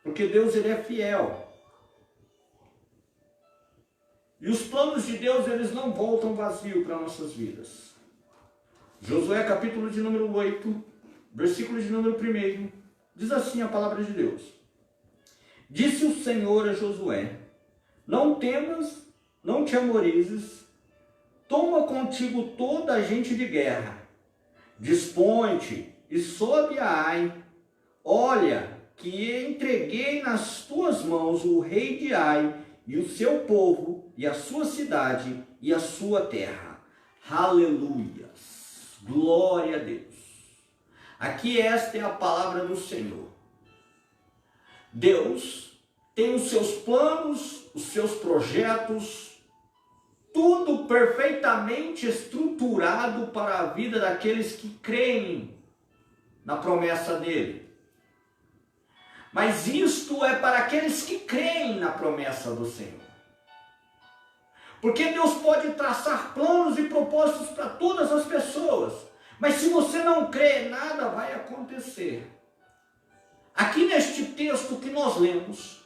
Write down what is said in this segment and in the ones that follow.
porque Deus ele é fiel. E os planos de Deus, eles não voltam vazio para nossas vidas. Josué capítulo de número 8, versículo de número 1, diz assim a palavra de Deus. Disse o Senhor a Josué, não temas, não te amorizes, toma contigo toda a gente de guerra, dispõe-te e sobe a Ai, olha que entreguei nas tuas mãos o rei de Ai e o seu povo e a sua cidade e a sua terra. Aleluias, glória a Deus. Aqui esta é a palavra do Senhor. Deus tem os seus planos, os seus projetos, tudo perfeitamente estruturado para a vida daqueles que creem na promessa dele. Mas isto é para aqueles que creem na promessa do Senhor. Porque Deus pode traçar planos e propósitos para todas as pessoas, mas se você não crê, nada vai acontecer. Aqui neste texto que nós lemos,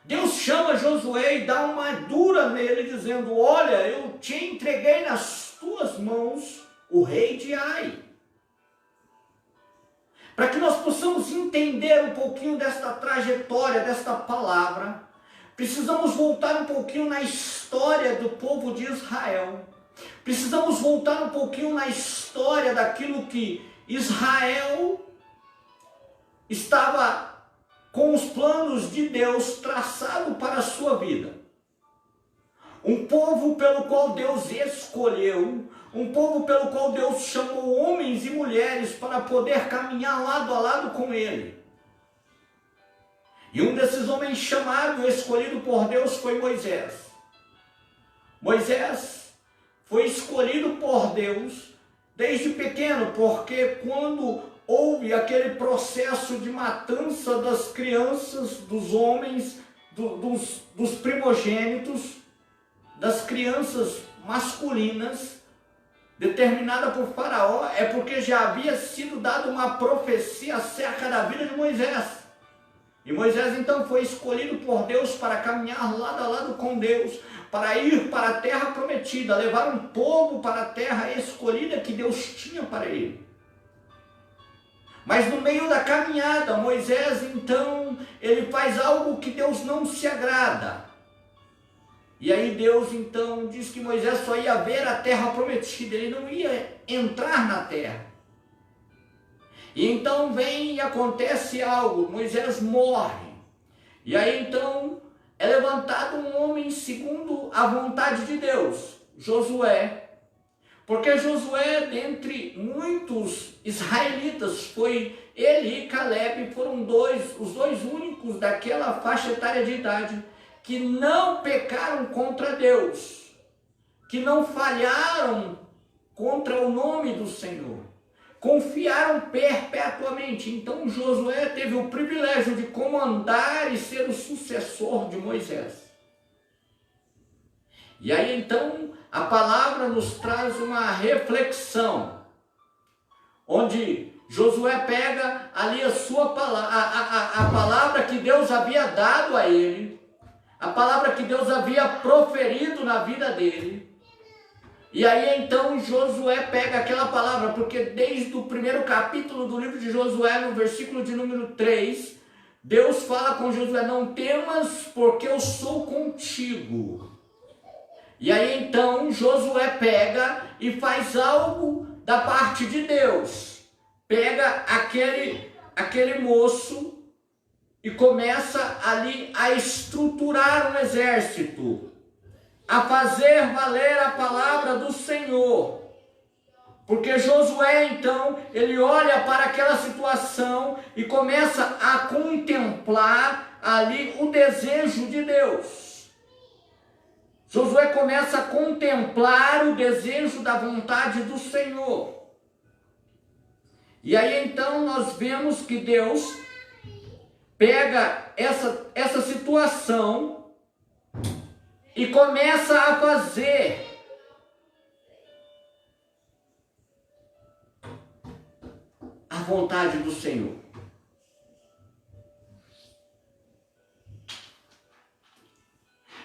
Deus chama Josué e dá uma dura nele, dizendo, olha, eu te entreguei nas tuas mãos o rei de Ai. Para que nós possamos entender um pouquinho desta trajetória, desta palavra, precisamos voltar um pouquinho na história do povo de Israel. Precisamos voltar um pouquinho na história daquilo que Israel estava com os planos de Deus traçado para a sua vida. Um povo pelo qual Deus escolheu, um povo pelo qual Deus chamou homens e mulheres para poder caminhar lado a lado com ele. E um desses homens chamado, escolhido por Deus, foi Moisés. Moisés foi escolhido por Deus desde pequeno, porque quando houve aquele processo de matança das crianças, dos homens, dos primogênitos, das crianças masculinas, determinada por Faraó, é porque já havia sido dada uma profecia acerca da vida de Moisés. E Moisés então foi escolhido por Deus para caminhar lado a lado com Deus, para ir para a terra prometida, levar um povo para a terra escolhida que Deus tinha para ele. Mas no meio da caminhada, Moisés então, ele faz algo que Deus não se agrada. E aí Deus então diz que Moisés só ia ver a terra prometida, ele não ia entrar na terra. E então vem e acontece algo, Moisés morre. E aí então é levantado um homem segundo a vontade de Deus, Josué. Porque Josué, dentre muitos israelitas, foi ele e Caleb, foram os dois únicos daquela faixa etária de idade, que não pecaram contra Deus, que não falharam contra o nome do Senhor, confiaram perpetuamente. Então Josué teve o privilégio de comandar e ser o sucessor de Moisés. E aí então a palavra nos traz uma reflexão, onde Josué pega ali a sua palavra, a palavra que Deus havia dado a ele, a palavra que Deus havia proferido na vida dele. E aí então Josué pega aquela palavra, porque desde o primeiro capítulo do livro de Josué, no versículo de número 3, Deus fala com Josué, não temas, porque eu sou contigo. E aí então Josué pega e faz algo da parte de Deus. Pega aquele moço e começa ali a estruturar um exército, a fazer valer a palavra do Senhor. Porque Josué então, ele olha para aquela situação e começa a contemplar ali o desejo de Deus. Josué começa a contemplar o desejo da vontade do Senhor. E aí então nós vemos que Deus pega essa situação e começa a fazer a vontade do Senhor.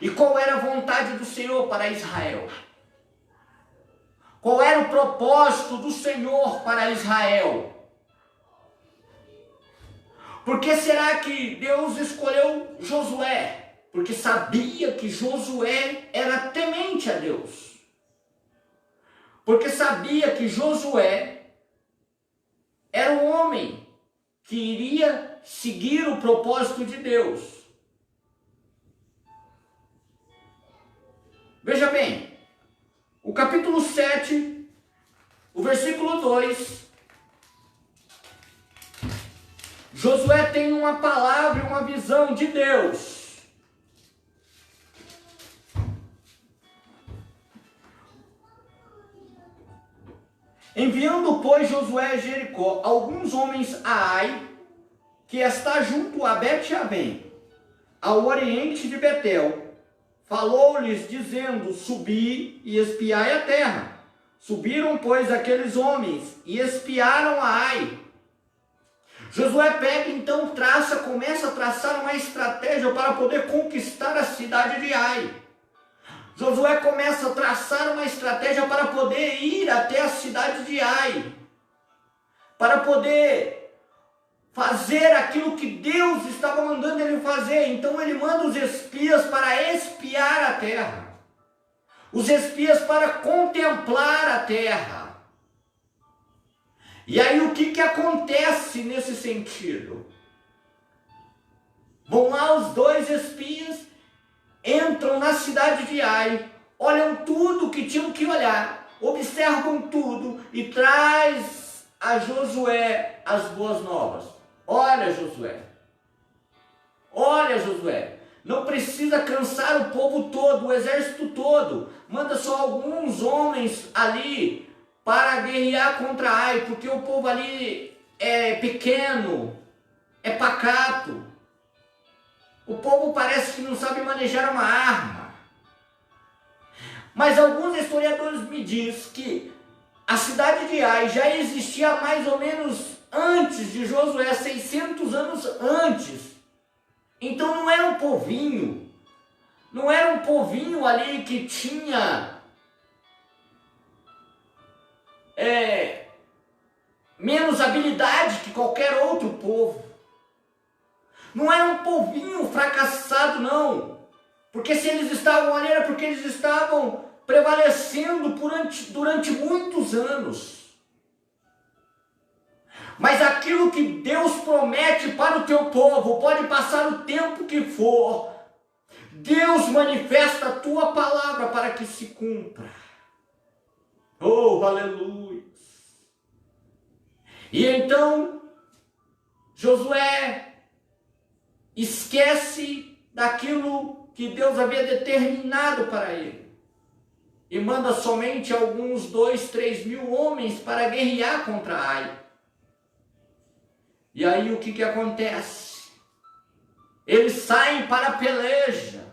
E qual era a vontade do Senhor para Israel? Qual era o propósito do Senhor para Israel? Por que será que Deus escolheu Josué? Porque sabia que Josué era temente a Deus. Porque sabia que Josué era um homem que iria seguir o propósito de Deus. Veja bem, o capítulo 7, o versículo 2, Josué tem uma palavra, uma visão de Deus. Enviando, pois, Josué a Jericó alguns homens a Ai, que está junto a Bet-Avém, ao oriente de Betel, falou-lhes dizendo: subi e espiai a terra. Subiram, pois, aqueles homens e espiaram a Ai. Josué pega, então, começa a traçar uma estratégia para poder conquistar a cidade de Ai. Josué começa a traçar uma estratégia para poder ir até a cidade de Ai, para poder fazer aquilo que Deus estava mandando ele fazer. Então ele manda os espias para espiar a terra, os espias para contemplar a terra. E aí o que acontece nesse sentido? Vão lá os dois espias, entram na cidade de Ai, olham tudo que tinham que olhar, observam tudo e traz a Josué as boas novas. Olha, Josué, não precisa cansar o povo todo, o exército todo. Manda só alguns homens ali para guerrear contra Ai, porque o povo ali é pequeno, é pacato. O povo parece que não sabe manejar uma arma. Mas alguns historiadores me dizem que a cidade de Ai já existia mais ou menos antes de Josué, 600 anos antes. Então não era um povinho ali que tinha menos habilidade que qualquer outro povo. Não era um povinho fracassado, não. Porque se eles estavam ali era porque eles estavam prevalecendo durante muitos anos. Mas aquilo que Deus promete para o teu povo, pode passar o tempo que for, Deus manifesta a tua palavra para que se cumpra. Oh, aleluia! E então, Josué esquece daquilo que Deus havia determinado para ele. E manda somente alguns 2, 3 mil homens para guerrear contra Ai. E aí o que acontece? Eles saem para a peleja.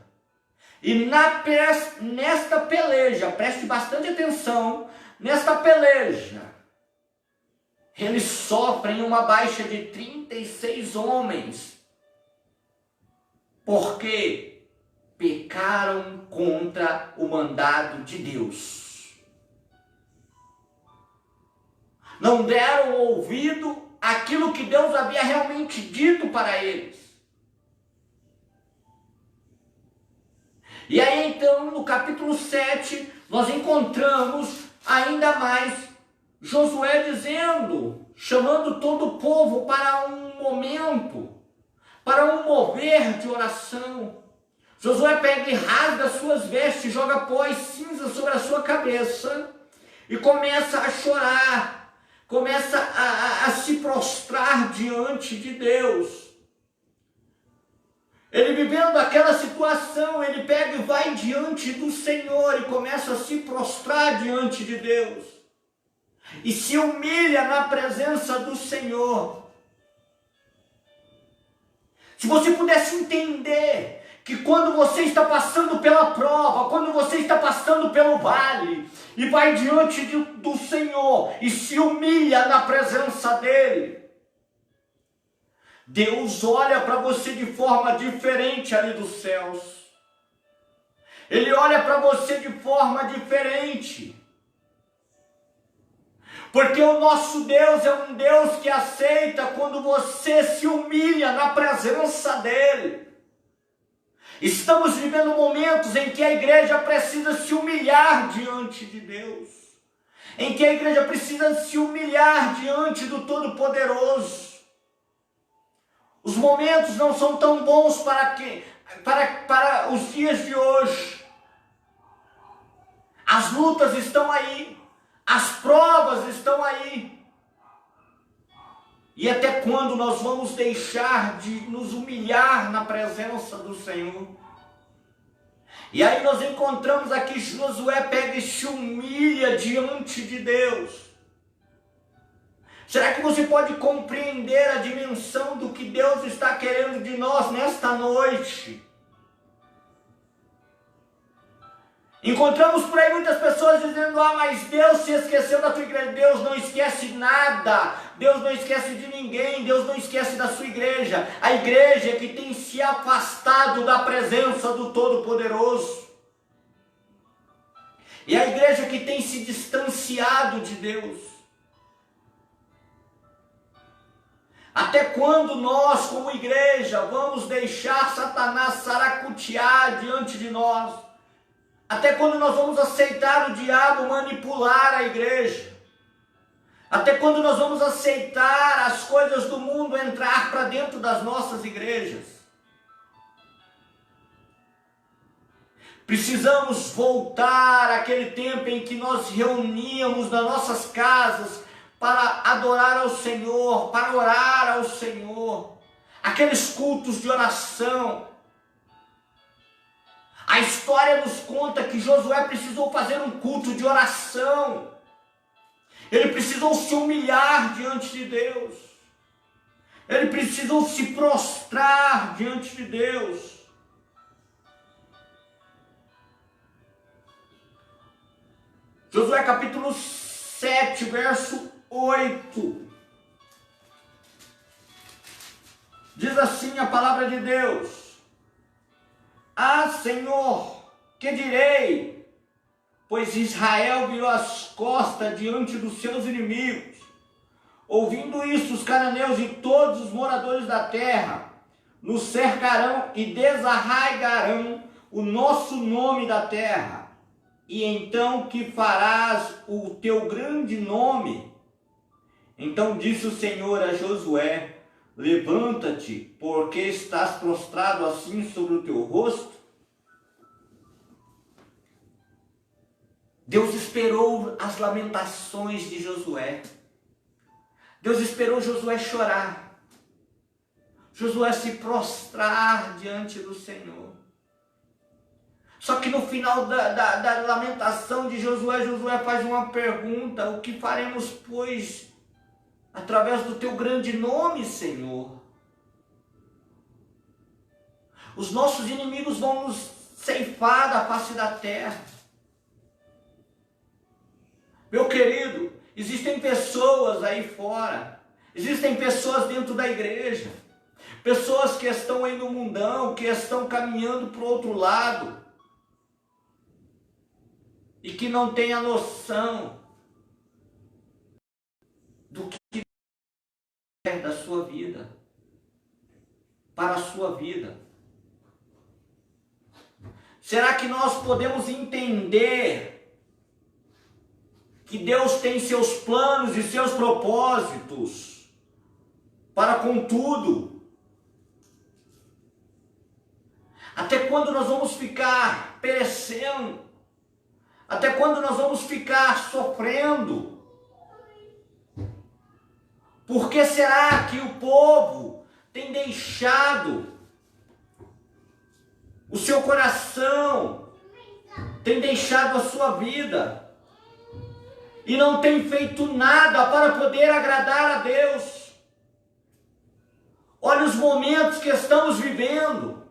E nesta peleja, preste bastante atenção, nesta peleja, eles sofrem uma baixa de 36 homens. Porque pecaram contra o mandado de Deus. Não deram ouvido àquilo que Deus havia realmente dito para eles. E aí então, no capítulo 7, nós encontramos ainda mais Josué chamando todo o povo para um momento, para um mover de oração. Josué pega e rasga as suas vestes, joga pó e cinza sobre a sua cabeça e começa a chorar, começa a se prostrar diante de Deus. Ele vivendo aquela situação, ele pega e vai diante do Senhor e começa a se prostrar diante de Deus. E se humilha na presença do Senhor. Se você pudesse entender que quando você está passando pela prova, quando você está passando pelo vale, e vai diante do Senhor e se humilha na presença dEle, Deus olha para você de forma diferente ali dos céus. Ele olha para você de forma diferente. Porque o nosso Deus é um Deus que aceita quando você se humilha na presença dEle. Estamos vivendo momentos em que a igreja precisa se humilhar diante de Deus. Em que a igreja precisa se humilhar diante do Todo-Poderoso. Os momentos não são tão bons para os dias de hoje. As lutas estão aí. As provas estão aí. E até quando nós vamos deixar de nos humilhar na presença do Senhor? E aí nós encontramos aqui Josué pega e se humilha diante de Deus. Será que você pode compreender a dimensão do que Deus está querendo de nós nesta noite? Encontramos por aí muitas pessoas dizendo: mas Deus se esqueceu da tua igreja. Deus não esquece nada. Deus não esquece de ninguém. Deus não esquece da sua igreja. A igreja que tem se afastado da presença do Todo-Poderoso. E a igreja que tem se distanciado de Deus. Até quando nós, como igreja, vamos deixar Satanás saracotear diante de nós? Até quando nós vamos aceitar o diabo manipular a igreja? Até quando nós vamos aceitar as coisas do mundo entrar para dentro das nossas igrejas? Precisamos voltar àquele tempo em que nós reuníamos nas nossas casas para adorar ao Senhor, para orar ao Senhor. Aqueles cultos de oração. A história nos conta que Josué precisou fazer um culto de oração. Ele precisou se humilhar diante de Deus. Ele precisou se prostrar diante de Deus. Josué capítulo 7, verso 8. Diz assim a palavra de Deus: Senhor, que direi? Pois Israel virou as costas diante dos seus inimigos. Ouvindo isso, os cananeus e todos os moradores da terra nos cercarão e desarraigarão o nosso nome da terra. E então que farás o teu grande nome? Então disse o Senhor a Josué: levanta-te, porque estás prostrado assim sobre o teu rosto? Deus esperou as lamentações de Josué. Deus esperou Josué chorar. Josué se prostrar diante do Senhor. Só que no final da lamentação de Josué, Josué faz uma pergunta: o que faremos, pois, através do teu grande nome, Senhor? Os nossos inimigos vão nos ceifar da face da terra. Meu querido, existem pessoas aí fora, existem pessoas dentro da igreja, pessoas que estão aí no mundão, que estão caminhando para o outro lado, e que não têm a noção do que é da sua vida, para a sua vida. Será que nós podemos entender que Deus tem seus planos e seus propósitos para com tudo? Até quando nós vamos ficar perecendo? Até quando nós vamos ficar sofrendo? Por que será que o povo tem deixado o seu coração, tem deixado a sua vida e não tem feito nada para poder agradar a Deus? Olha os momentos que estamos vivendo,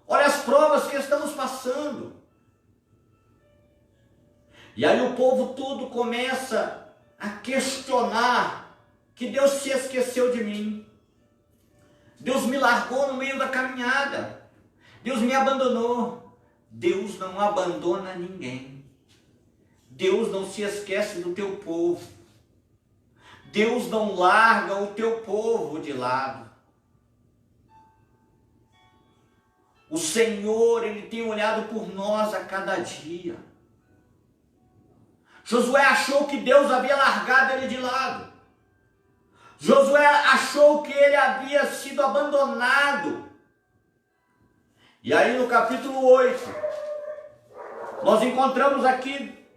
olha as provas que estamos passando. E aí o povo todo começa a questionar que Deus se esqueceu de mim. Deus me largou no meio da caminhada. Deus me abandonou. Deus não abandona ninguém. Deus não se esquece do teu povo. Deus não larga o teu povo de lado. O Senhor, Ele tem olhado por nós a cada dia. Josué achou que Deus havia largado ele de lado. Josué achou que ele havia sido abandonado. E aí no capítulo 8, nós encontramos aqui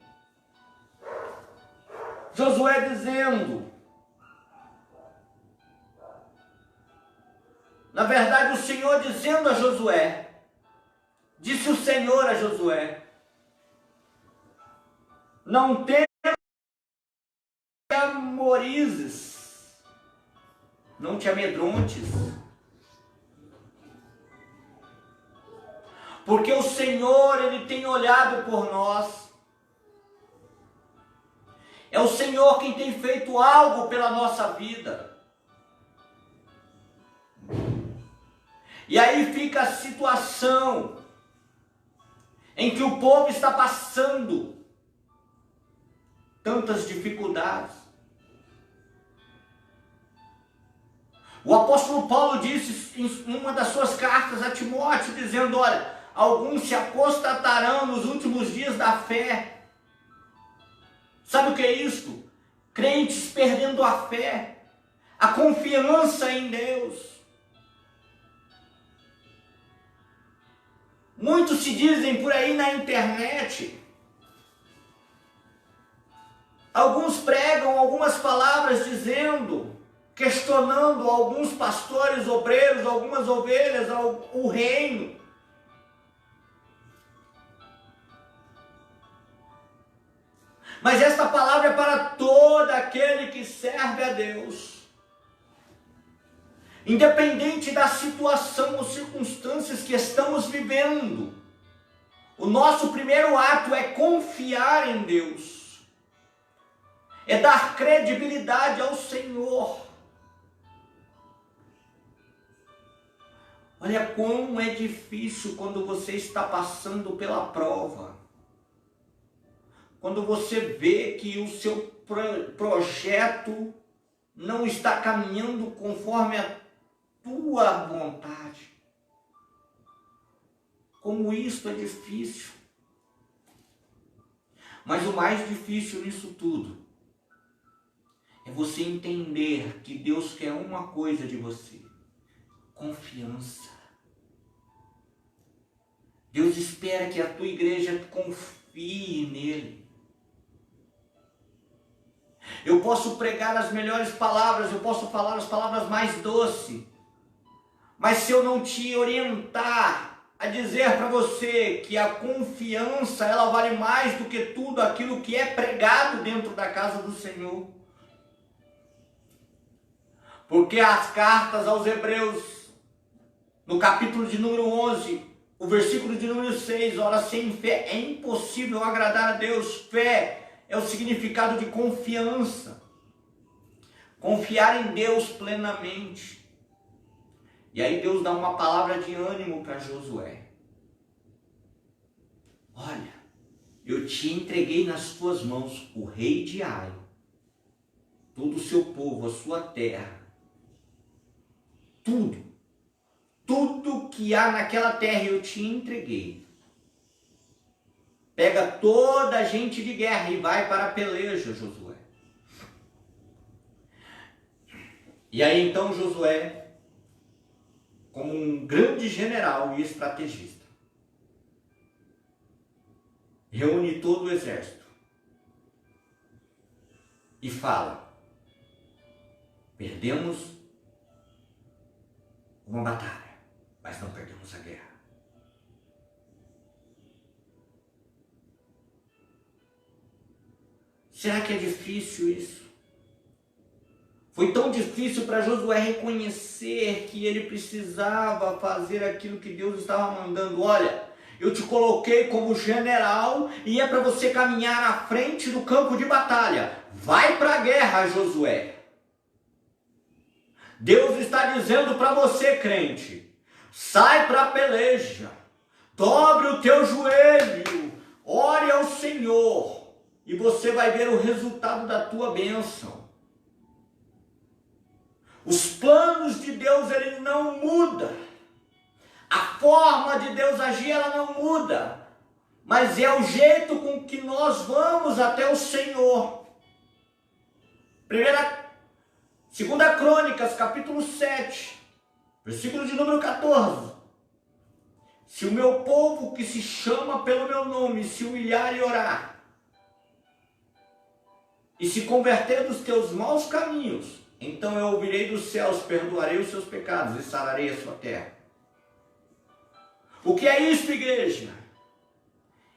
Josué dizendo, na verdade o Senhor dizendo a Josué, disse o Senhor a Josué, não te amorizes, não te amedrontes, porque o Senhor, Ele tem olhado por nós. É o Senhor quem tem feito algo pela nossa vida. E aí fica a situação em que o povo está passando tantas dificuldades. O apóstolo Paulo disse em uma das suas cartas a Timóteo, dizendo, olha, alguns se apostatarão nos últimos dias da fé. Sabe o que é isso? Crentes perdendo a fé, a confiança em Deus. Muitos se dizem por aí na internet, alguns pregam algumas palavras dizendo, questionando alguns pastores, obreiros, algumas ovelhas, o reino. Mas esta palavra é para todo aquele que serve a Deus. Independente da situação ou circunstâncias que estamos vivendo, o nosso primeiro ato é confiar em Deus. É dar credibilidade ao Senhor. Olha como é difícil quando você está passando pela prova. Quando você vê que o seu projeto não está caminhando conforme a tua vontade. Como isso é difícil. Mas o mais difícil nisso tudo é você entender que Deus quer uma coisa de você: confiança. Deus espera que a tua igreja confie nele. Eu posso pregar as melhores palavras, eu posso falar as palavras mais doces, mas se eu não te orientar a dizer para você que a confiança, ela vale mais do que tudo aquilo que é pregado dentro da casa do Senhor. Porque as cartas aos Hebreus, no capítulo de número 11, o versículo de número 6, ora, sem fé é impossível agradar a Deus. Fé é o significado de confiança. Confiar em Deus plenamente. E aí Deus dá uma palavra de ânimo para Josué. Olha, eu te entreguei nas tuas mãos o rei de Ai, todo o seu povo, a sua terra. Tudo que há naquela terra eu te entreguei. Pega toda a gente de guerra e vai para a peleja, Josué. E aí então Josué, como um grande general e estrategista, reúne todo o exército e fala: perdemos uma batalha, mas não perdemos a guerra. Será que é difícil isso? Foi tão difícil para Josué reconhecer que ele precisava fazer aquilo que Deus estava mandando. Olha, eu te coloquei como general e é para você caminhar à frente do campo de batalha. Vai para a guerra, Josué. Deus está dizendo para você, crente, sai para a peleja. Dobre o teu joelho, ore ao Senhor e você vai ver o resultado da tua bênção. Os planos de Deus, ele não muda. A forma de Deus agir, ela não muda. Mas é o jeito com que nós vamos até o Senhor. 2 Crônicas, capítulo 7, versículo de número 14. Se o meu povo que se chama pelo meu nome se humilhar e orar, e se converter dos teus maus caminhos, então eu ouvirei dos céus, perdoarei os seus pecados e sararei a sua terra. O que é isso, igreja?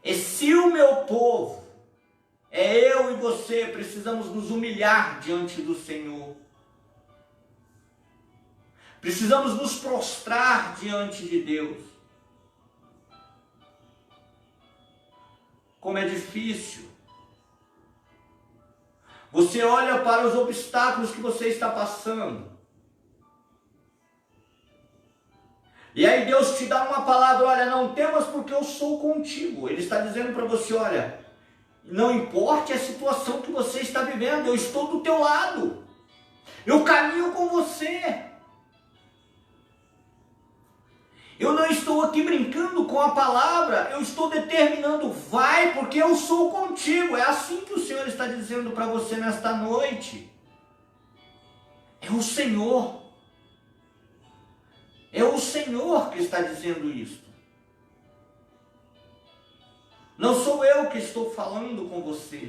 É se o meu povo, eu e você, precisamos nos humilhar diante do Senhor. Precisamos nos prostrar diante de Deus. Como é difícil. Você olha para os obstáculos que você está passando. E aí Deus te dá uma palavra, olha, não temas porque eu sou contigo. Ele está dizendo para você, olha, não importa a situação que você está vivendo, eu estou do teu lado. Eu caminho com você. Eu não estou aqui brincando com a palavra, eu estou determinando, vai, porque eu sou contigo. É assim que o Senhor está dizendo para você nesta noite. É o Senhor. É o Senhor que está dizendo isso. Não sou eu que estou falando com você.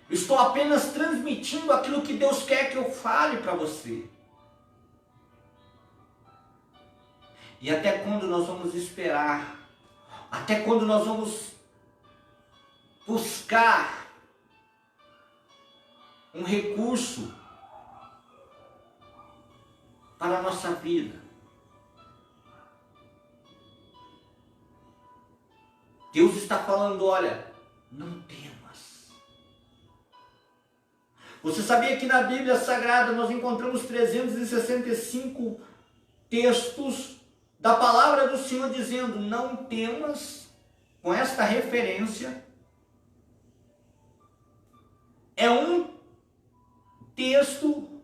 Eu estou apenas transmitindo aquilo que Deus quer que eu fale para você. E até quando nós vamos esperar? Até quando nós vamos buscar um recurso para a nossa vida? Deus está falando, olha, não temas. Você sabia que na Bíblia Sagrada nós encontramos 365 textos da palavra do Senhor dizendo, não temas, com esta referência? É um texto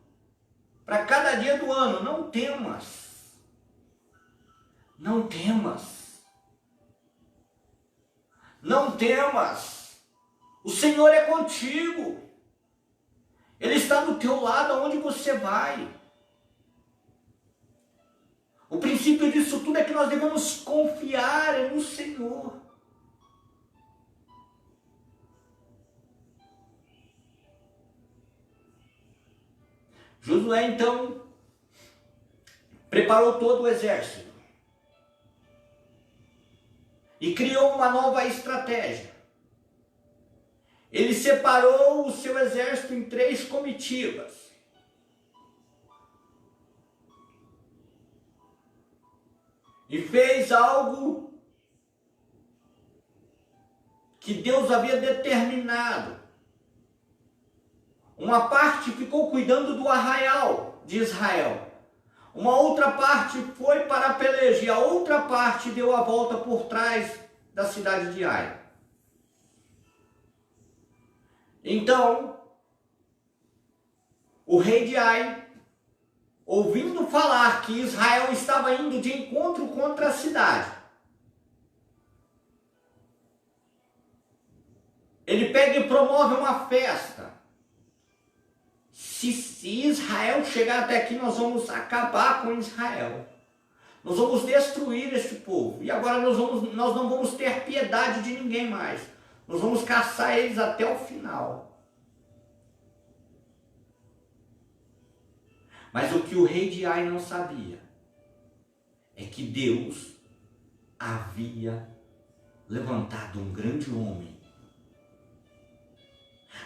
para cada dia do ano, não temas. Não temas. Não temas. O Senhor é contigo. Ele está do teu lado aonde você vai. O princípio disso tudo é que nós devemos confiar no Senhor. Josué então preparou todo o exército e criou uma nova estratégia. Ele separou o seu exército em 3 comitivas. E fez algo que Deus havia determinado. Uma parte ficou cuidando do arraial de Israel. Uma outra parte foi para a peleja e a outra parte deu a volta por trás da cidade de Ai. Então, o rei de Ai, ouvindo falar que Israel estava indo de encontro contra a cidade, ele pega e promove uma festa. Se Israel chegar até aqui, nós vamos acabar com Israel. Nós vamos destruir este povo. E agora nós não vamos ter piedade de ninguém mais. Nós vamos caçar eles até o final. Mas o que o rei de Ai não sabia é que Deus havia levantado um grande homem.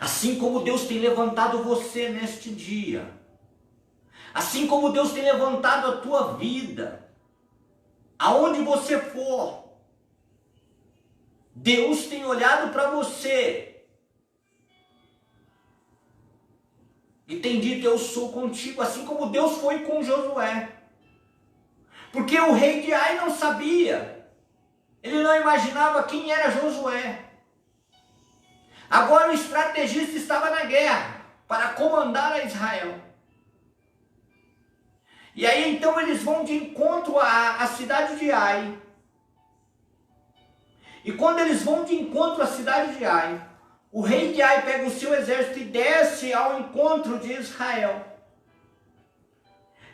Assim como Deus tem levantado você neste dia. Assim como Deus tem levantado a tua vida. Aonde você for. Deus tem olhado para você. E tem dito, eu sou contigo. Assim como Deus foi com Josué. Porque o rei de Ai não sabia Ele não imaginava quem era Josué. Agora o estrategista estava na guerra para comandar a Israel. E aí então eles vão de encontro à cidade de Ai. E quando eles vão de encontro à cidade de Ai, o rei de Ai pega o seu exército e desce ao encontro de Israel.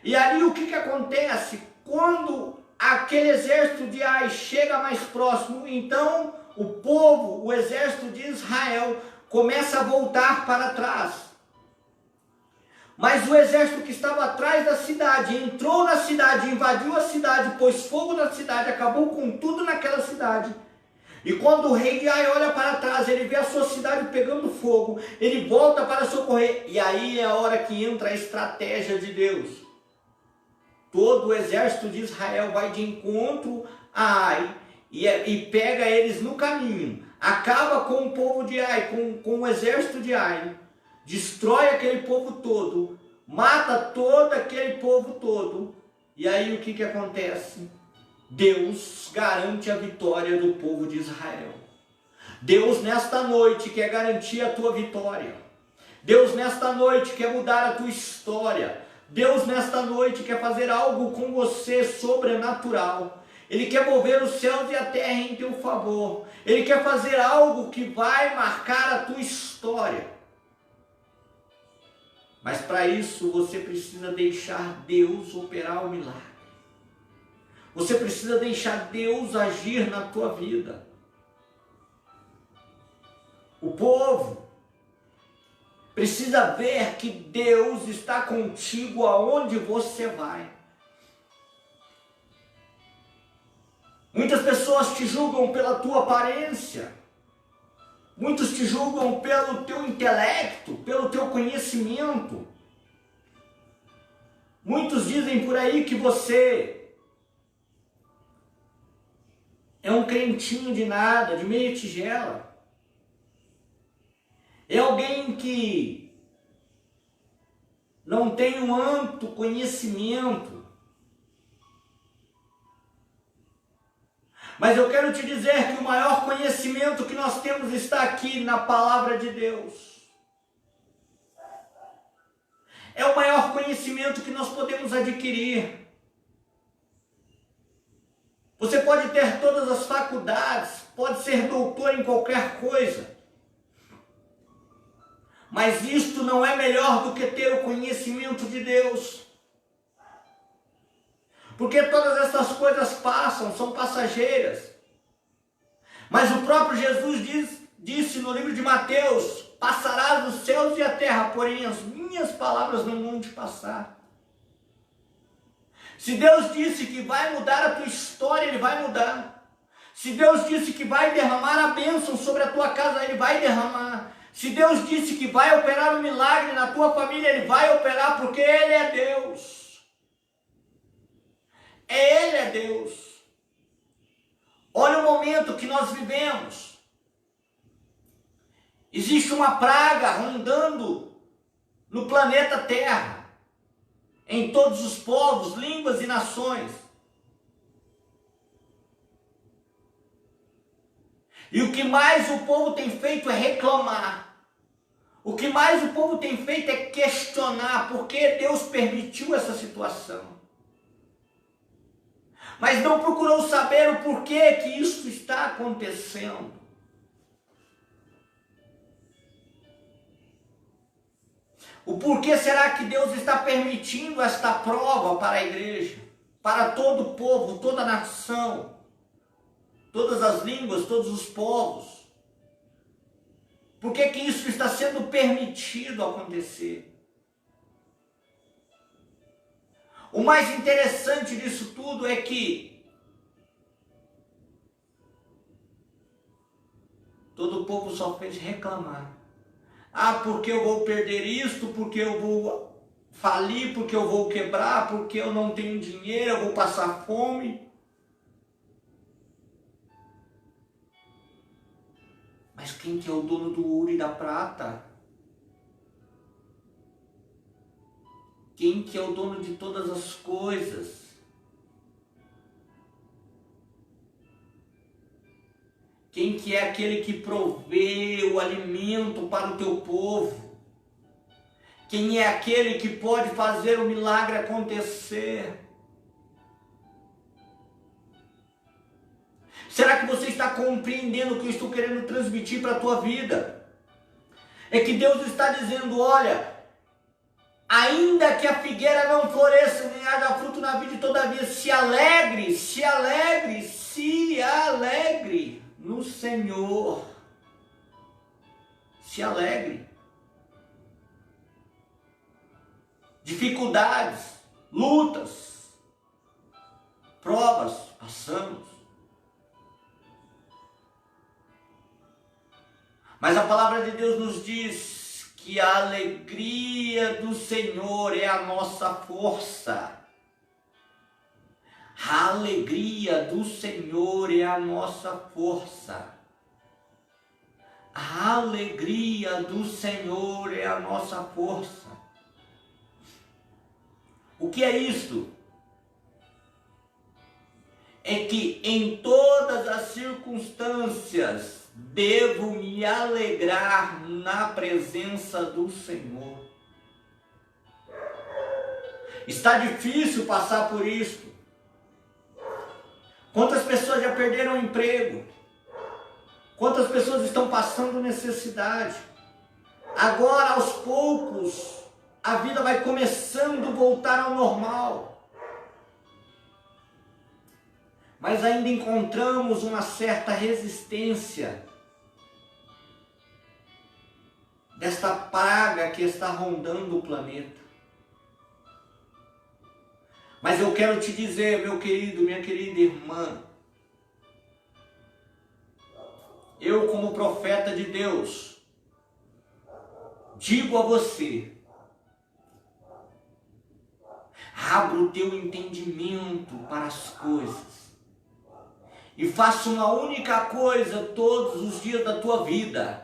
E ali o que acontece? Quando aquele exército de Ai chega mais próximo, então o povo, o exército de Israel, começa a voltar para trás. Mas o exército que estava atrás da cidade, entrou na cidade, invadiu a cidade, pôs fogo na cidade, acabou com tudo naquela cidade. E quando o rei de Ai olha para trás, ele vê a sua cidade pegando fogo, ele volta para socorrer. E aí é a hora que entra a estratégia de Deus. Todo o exército de Israel vai de encontro a Ai e pega eles no caminho. Acaba com o povo de Ai, com o exército de Ai. Destrói aquele povo todo, mata todo aquele povo todo. E aí o que acontece? Deus garante a vitória do povo de Israel. Deus nesta noite quer garantir a tua vitória. Deus nesta noite quer mudar a tua história. Deus nesta noite quer fazer algo com você sobrenatural. Ele quer mover os céus e a terra em teu favor. Ele quer fazer algo que vai marcar a tua história. Mas para isso você precisa deixar Deus operar o milagre. Você precisa deixar Deus agir na tua vida. O povo precisa ver que Deus está contigo aonde você vai. Muitas pessoas te julgam pela tua aparência. Muitos te julgam pelo teu intelecto, pelo teu conhecimento. Muitos dizem por aí que você é um crentinho de nada, de meia tigela. É alguém que não tem um amplo conhecimento. Mas eu quero te dizer que o maior conhecimento que nós temos está aqui na palavra de Deus. É o maior conhecimento que nós podemos adquirir. Você pode ter todas as faculdades, pode ser doutor em qualquer coisa. Mas isto não é melhor do que ter o conhecimento de Deus. Porque todas essas coisas passam, são passageiras. Mas o próprio Jesus disse no livro de Mateus: passarás os céus e a terra, porém as minhas palavras não vão te passar. Se Deus disse que vai mudar a tua história, Ele vai mudar. Se Deus disse que vai derramar a bênção sobre a tua casa, Ele vai derramar. Se Deus disse que vai operar um milagre na tua família, Ele vai operar, porque Ele é Deus. Ele é Deus. Olha o momento que nós vivemos. Existe uma praga rondando no planeta Terra, em todos os povos, línguas e nações. E o que mais o povo tem feito é reclamar. O que mais o povo tem feito é questionar por que Deus permitiu essa situação. Mas não procurou saber o porquê que isso está acontecendo. O porquê será que Deus está permitindo esta prova para a igreja, para todo o povo, toda a nação, todas as línguas, todos os povos? Por que que isso está sendo permitido acontecer? O mais interessante disso tudo é que todo o povo só fez reclamar. Ah, porque eu vou perder isto, porque eu vou falir, porque eu vou quebrar, porque eu não tenho dinheiro, eu vou passar fome. Mas quem que é o dono do ouro e da prata? Quem que é o dono de todas as coisas? Quem que é aquele que provê o alimento para o teu povo? Quem é aquele que pode fazer o milagre acontecer? Será que você está compreendendo o que eu estou querendo transmitir para a tua vida? É que Deus está dizendo, olha, ainda que a figueira não floresça, nem haja fruto na vide, todavia se alegre, se alegre, se alegre no Senhor. Se alegre. Dificuldades, lutas, provas, passamos. Mas a palavra de Deus nos diz que a alegria do Senhor é a nossa força. A alegria do Senhor é a nossa força. A alegria do Senhor é a nossa força. O que é isto? É que em todas as circunstâncias devo me alegrar na presença do Senhor. Está difícil passar por isso. Quantas pessoas já perderam o emprego? Quantas pessoas estão passando necessidade? Agora, aos poucos, a vida vai começando a voltar ao normal. Mas ainda encontramos uma certa resistência desta praga que está rondando o planeta. Mas eu quero te dizer, meu querido, minha querida irmã, eu como profeta de Deus, digo a você, abra o teu entendimento para as coisas. E faça uma única coisa todos os dias da tua vida.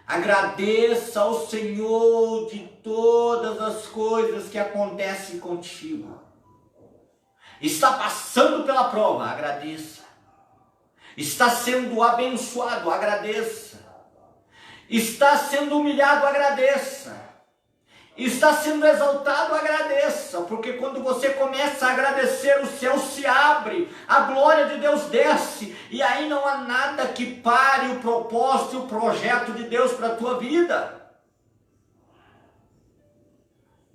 Agradeça ao Senhor de todas as coisas que acontecem contigo. Está passando pela prova, agradeça. Está sendo abençoado, agradeça. Está sendo humilhado, agradeça. Está sendo exaltado, agradeça, porque quando você começa a agradecer, o céu se abre, a glória de Deus desce, e aí não há nada que pare o propósito e o projeto de Deus para a tua vida.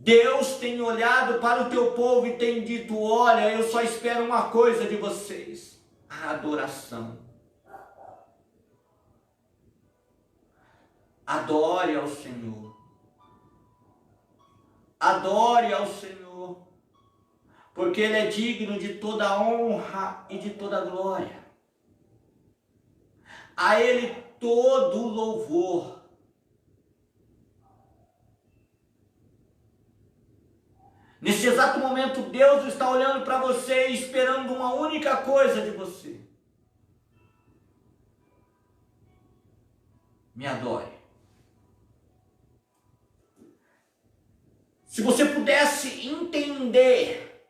Deus tem olhado para o teu povo e tem dito, olha, eu só espero uma coisa de vocês, a adoração. Adore ao Senhor. Adore ao Senhor, porque Ele é digno de toda honra e de toda glória. A Ele todo o louvor. Nesse exato momento, Deus está olhando para você e esperando uma única coisa de você. Me adore. Se você pudesse entender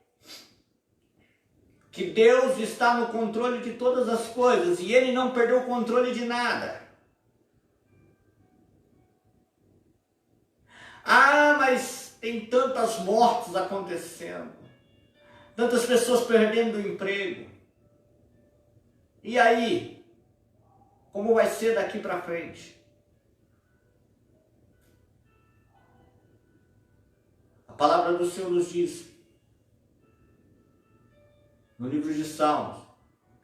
que Deus está no controle de todas as coisas e Ele não perdeu o controle de nada. Ah, mas tem tantas mortes acontecendo, tantas pessoas perdendo o emprego. E aí? Como vai ser daqui para frente? A palavra do Senhor nos diz, no livro de Salmos,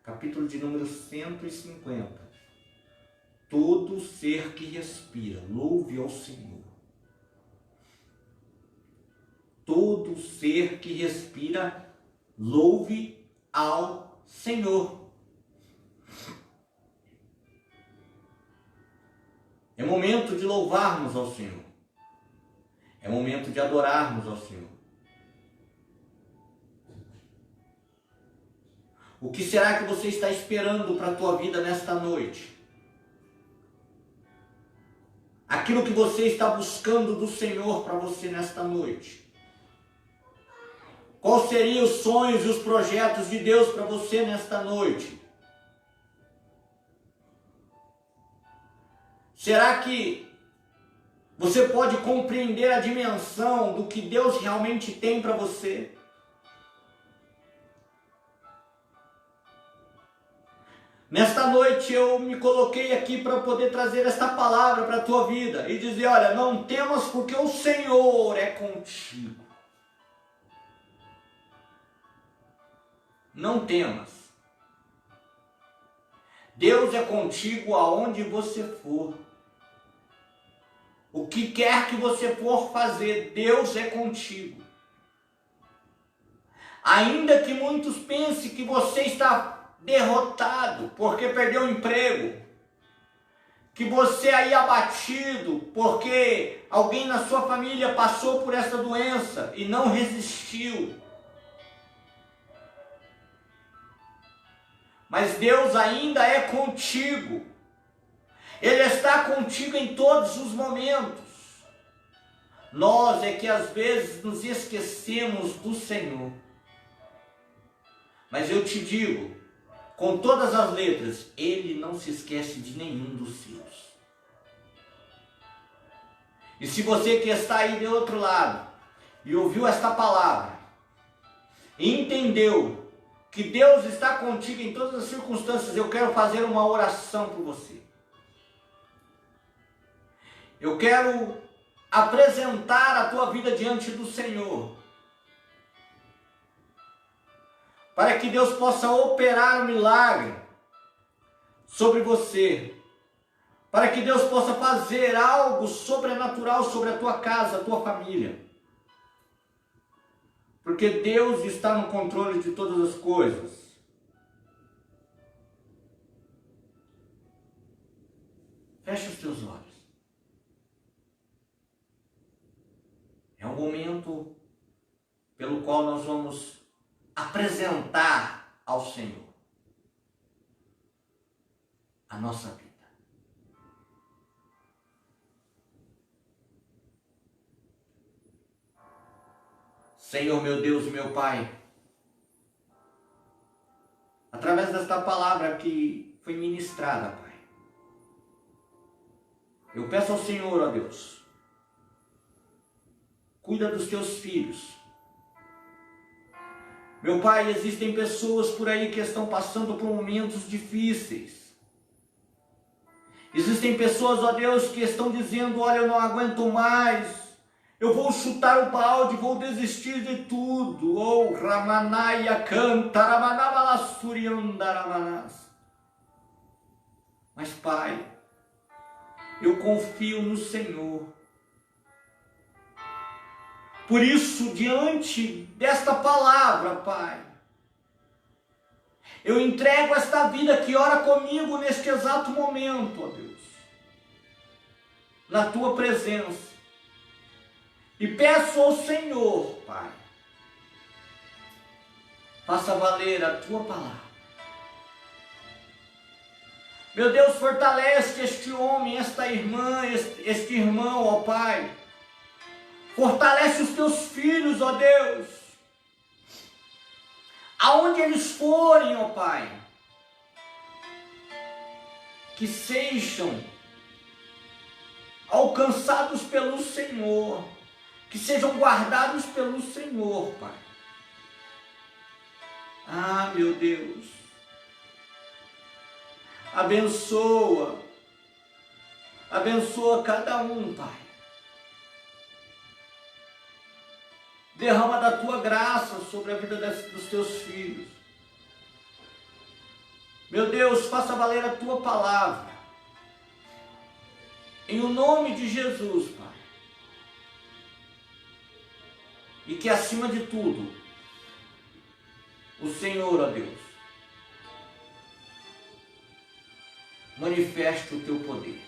capítulo de número 150, todo ser que respira, louve ao Senhor. Todo ser que respira, louve ao Senhor. É momento de louvarmos ao Senhor. É momento de adorarmos ao Senhor. O que será que você está esperando para a tua vida nesta noite? Aquilo que você está buscando do Senhor para você nesta noite. Quais seriam os sonhos e os projetos de Deus para você nesta noite? Será que você pode compreender a dimensão do que Deus realmente tem para você? Nesta noite eu me coloquei aqui para poder trazer esta palavra para a tua vida e dizer, olha, não temas porque o Senhor é contigo. Não temas. Deus é contigo aonde você for. O que quer que você for fazer, Deus é contigo. Ainda que muitos pensem que você está derrotado porque perdeu o emprego, que você aí abatido porque alguém na sua família passou por essa doença e não resistiu. Mas Deus ainda é contigo. Ele está contigo em todos os momentos. Nós é que às vezes nos esquecemos do Senhor. Mas eu te digo, com todas as letras, Ele não se esquece de nenhum dos seus. E se você que está aí do outro lado e ouviu esta palavra e entendeu que Deus está contigo em todas as circunstâncias, eu quero fazer uma oração por você. Eu quero apresentar a tua vida diante do Senhor, para que Deus possa operar um milagre sobre você, para que Deus possa fazer algo sobrenatural sobre a tua casa, a tua família. Porque Deus está no controle de todas as coisas. Feche os teus olhos. É um momento pelo qual nós vamos apresentar ao Senhor a nossa vida. Senhor, meu Deus e meu Pai, através desta palavra que foi ministrada, Pai, eu peço ao Senhor, ó Deus, cuida dos teus filhos. Meu Pai, existem pessoas por aí que estão passando por momentos difíceis. Existem pessoas, ó Deus, que estão dizendo, olha, eu não aguento mais, eu vou chutar o balde, vou desistir de tudo. Oh, Ramanaya canta, Ramanavalassuriandaramanás. Mas, Pai, eu confio no Senhor. Por isso, diante desta palavra, Pai, eu entrego esta vida que ora comigo neste exato momento, ó Deus, na Tua presença. E peço ao Senhor, Pai, faça valer a Tua palavra. Meu Deus, fortalece este homem, esta irmã, este irmão, ó Pai. Fortalece os Teus filhos, ó Deus. Aonde eles forem, ó Pai, que sejam alcançados pelo Senhor, que sejam guardados pelo Senhor, Pai. Ah, meu Deus, abençoa cada um, Pai. Derrama da Tua graça sobre a vida dos Teus filhos. Meu Deus, faça valer a Tua palavra. Em o nome de Jesus, Pai. E que acima de tudo, o Senhor, ó Deus, manifeste o Teu poder.